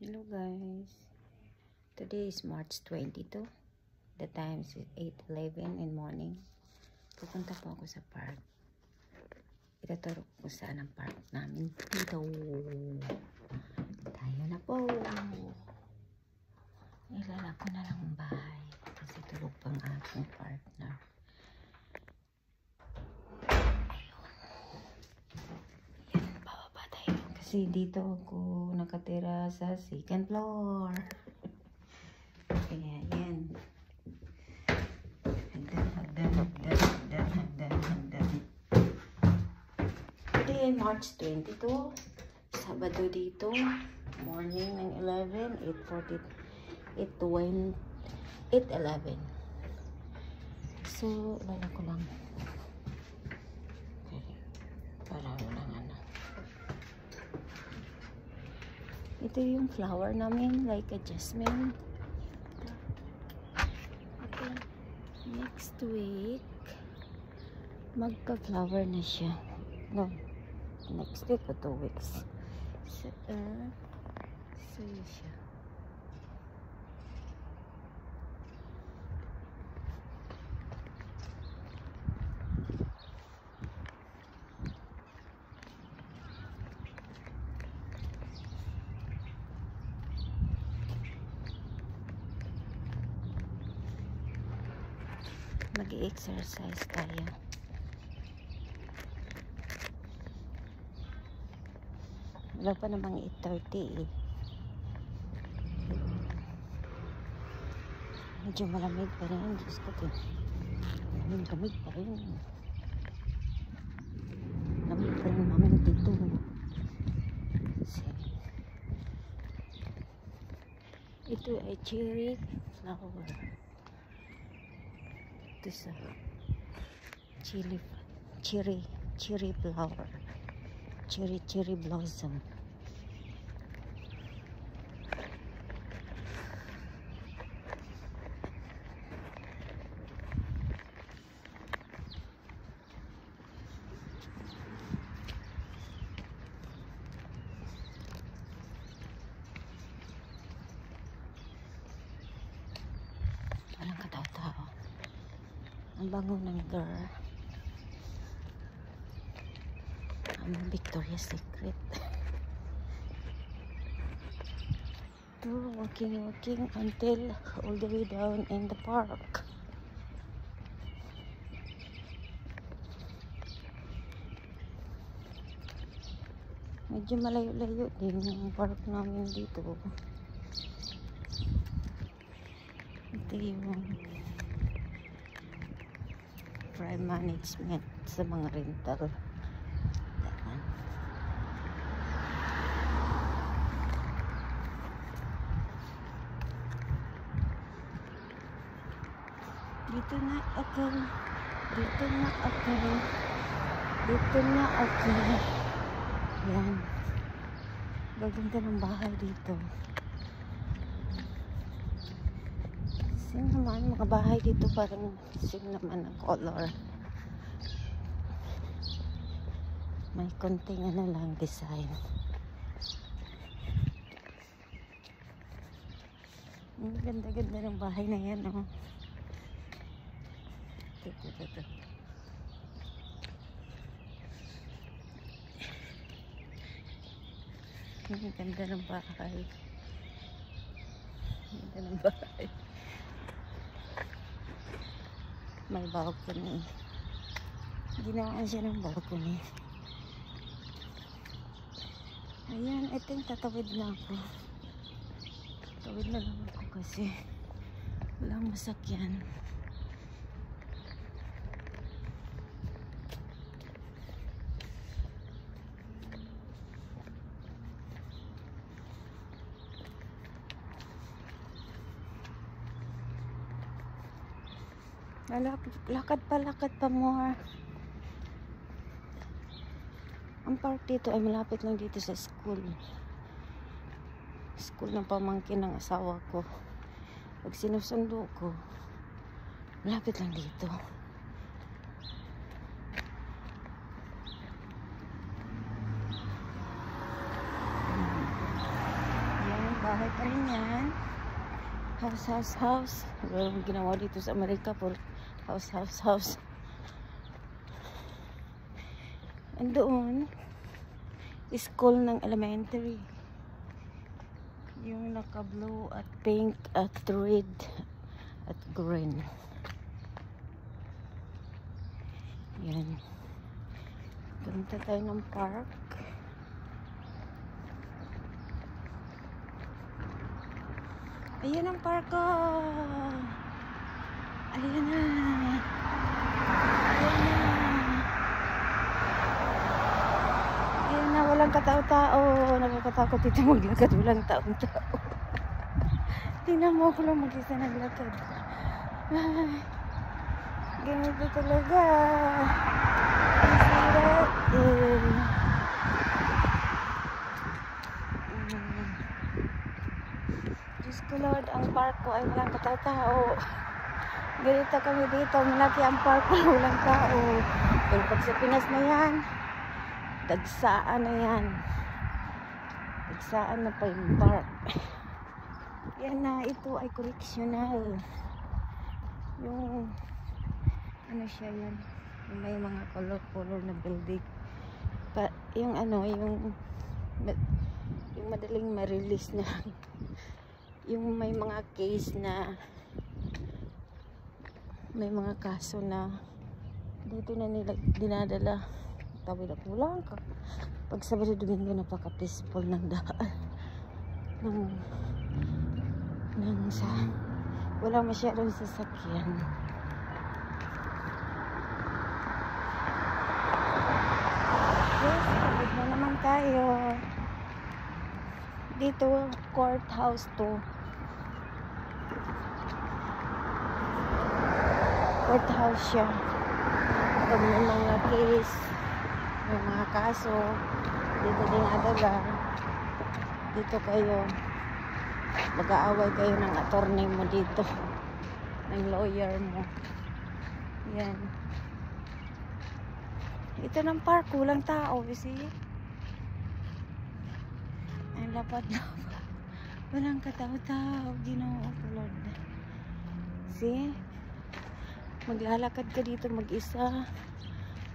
Hello guys, today is March 22. The time is 8:11 in morning. Pupunta po ako sa park. Itaturo ko saan ang park namin dito. Tayo na po. Ilala ko na lang ang bahay kasi tulog pang aking partner. Kasi dito ako nakatira sa second floor. Kaya yan. Hagdan. Today March 22. Sabado dito. Morning ng 11. 8:11. So, lala ko lang. Okay. Para walang ano. Ito yung flower namin, like a jasmine. Okay. Next week, magpa-flower na siya. No, next week o 2 weeks. So, yun siya. Mag-exercise tayo. Wala pa namang 8:30 eh. Medyo malamig pa rin. Diyos ko din. Lamig pa rin. Lamig pa rin namin dito. Ito ay cherry flower. Ito sa cherry flower, cherry blossom. Walang katao-tao. Ang bango ng girl. Ang Victoria's Secret. To walking until all the way down in the park. Medyo malayo-layo din yung park namin dito. Ito yung prime management sa mga rental. Dito na ako. Yan. Gaganda ng bahay dito. Same naman, mga bahay dito parang same naman ang color. May konting ano lang design. Ang ganda-ganda ng bahay na yan, oh. Ito. Ang ganda ng bahay. Ang ganda ng bahay. May balcony. Ginawaan siya ng balcony. Ayan, I think tatawid na ako. Tatawid na lang ako kasi walang masakyan. Lakad pa more. Ang park dito ay malapit lang dito sa school ng pamangkin ng asawa ko. Pag sinusundo ko, malapit lang dito. Yan bahay pa rin yan. House. Walang ginawa dito sa Amerika for house. Andoon, school ng elementary. Yung naka-blue at pink at red at green. Yan. Punta tayo ng park. Ayan ang park ko. Ayan na. Ayan na, walang katao-tao. Nakakatakot dito maglakad. Walang taong-tao. Tingnan mo ako lang mag-isa naglakad. Ay, ganito talaga. Ang sarap. Diyos ko Lord, ang park ko ay walang katao-tao. Ganito kami dito, malaki ang park ko, walang tao. Pero pag sa Pinas na yan, dagsaan na yan. Dagsaan na pa yung park. Yan na, ito ay correctional. Yung, ano siya yan, yung may mga color na building. Yung ano, yung madaling ma-release na yung may mga case na may mga kaso na dito na nila dinadala. Tabi na pulang ka pag Sabado Domingo, napaka-peaceful ng daan ng sa wala masyadong sasakyan. Yes, kapit na naman tayo dito. Courthouse to. Courthouse siya. Pag may mga case, may mga kaso, dito din adala. Dito kayo, mag-aaway kayo ng attorney mo dito, ng lawyer mo. Yan. Ito ng park, kulang tao, see? Ang lapad-lapad. Walang katao-tao, Ginoo ko Lord. See? Maglalakad ka dito mag-isa.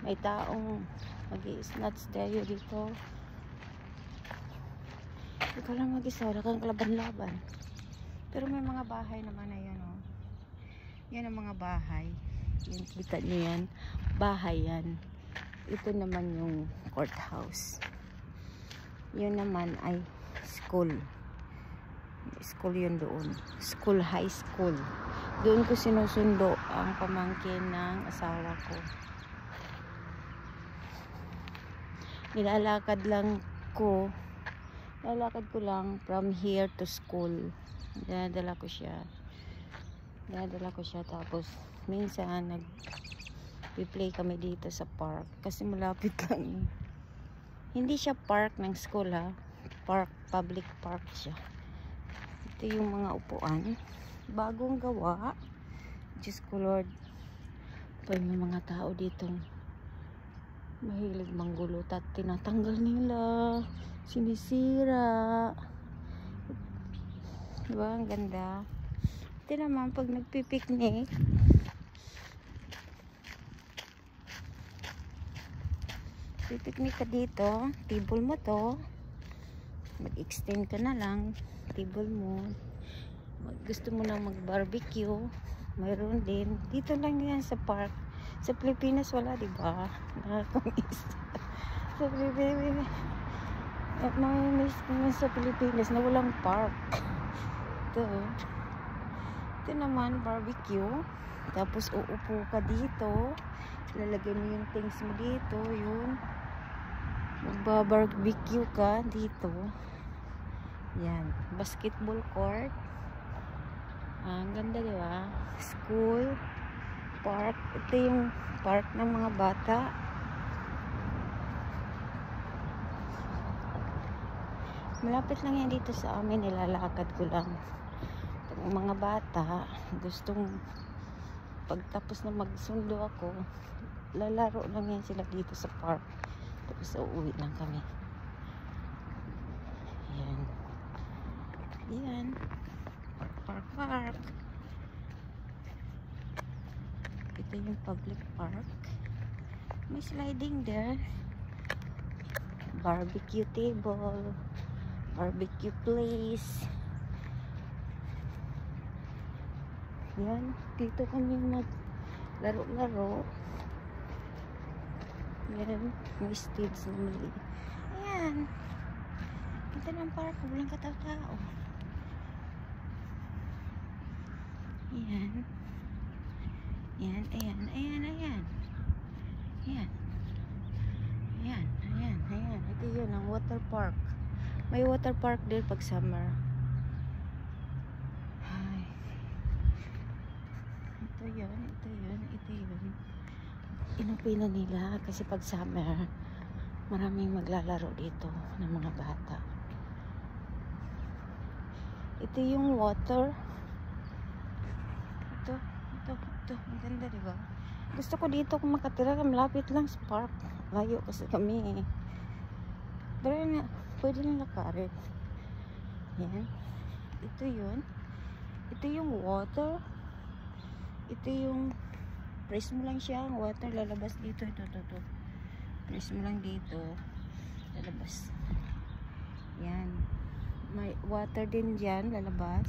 May taong mag-i-snatch tayo dito. Ikaw lang mag-isa, wala kang kalaban-laban. Pero may mga bahay naman na yan, oh. Yan ang mga bahay. Yan, kita nyo yan. Bahay yan. Ito naman yung courthouse. Yun naman ay school. School yun doon. School, high school. Doon ko sinusundo ang pamangkin ng asawa ko. Nilalakad ko lang from here to school. Dinadala ko siya. Tapos minsan nag-play kami dito sa park kasi malapit lang. Hindi siya park ng school, ha. Public park siya. Ito yung mga upuan. Bagong gawa. Diyos ko Lord. May mga tao dito mahilig manggulot at tinatanggal nila, sinisira. Diba? Ang ganda. Ito naman pag nagpipiknik, pipiknik ka dito, table mo to, mag-extend ka na lang table mo. Gusto mo na mag-barbecue, mayroon din dito lang yan sa park. Sa Pilipinas wala, diba? Nakakamiss. Sa Pilipinas nakakamiss naman sa Pilipinas na walang park. Ito naman barbecue, tapos uupo ka dito, lalagay mo yung things mo dito, yun, magbabarbecue ka dito. Yan, basketball court. Ang ganda, diba? School, park. Ito yung park ng mga bata. Malapit lang yan dito sa amin, nilalakad ko lang. Pag mga bata gustong, pagtapos na magsundo ako, lalaro lang yan sila dito sa park, tapos uuwi lang kami. Yan. Yan. Park. Ito yung public park. May sliding there. Barbecue table. Barbecue place. Yan. Dito kami maglaro-laro. Yan. May stage na mali. Ayan. Ito ng park. Walang katao-tao. Ayan. Ayan. Ayan. Ito yun ang water park. May water park din pag summer. Ay. Ito yun. Inupinan nila kasi pag summer maraming maglalaro dito ng mga bata. Ito yung water. Ito. Ang ganda, diba? Gusto ko dito kung makatira. Malapit lang sa park. Layo kasi kami eh. Pero nga, pwede na lakarin. Yan. Ito yun. Ito yung water. Ito yung press mo lang siya. Ang water lalabas dito. Ito. Press mo lang dito. Lalabas. Yan. May water din dyan. Lalabas.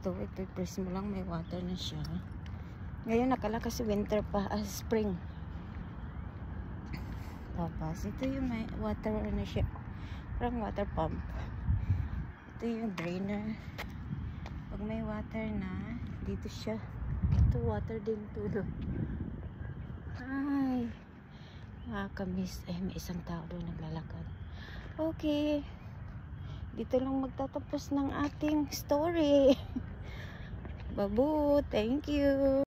Ito, press mo lang, may water na siya. Ngayon nakala kasi winter pa, spring. Tapos ito yung may water na siya, parang water pump. Ito yung drainer. Pag may water na, dito siya. Ito water din tulo. Ay, nakakamiss. May isang tao doon naglalakad. Okay, dito lang magtatapos ng ating story. Babu, thank you.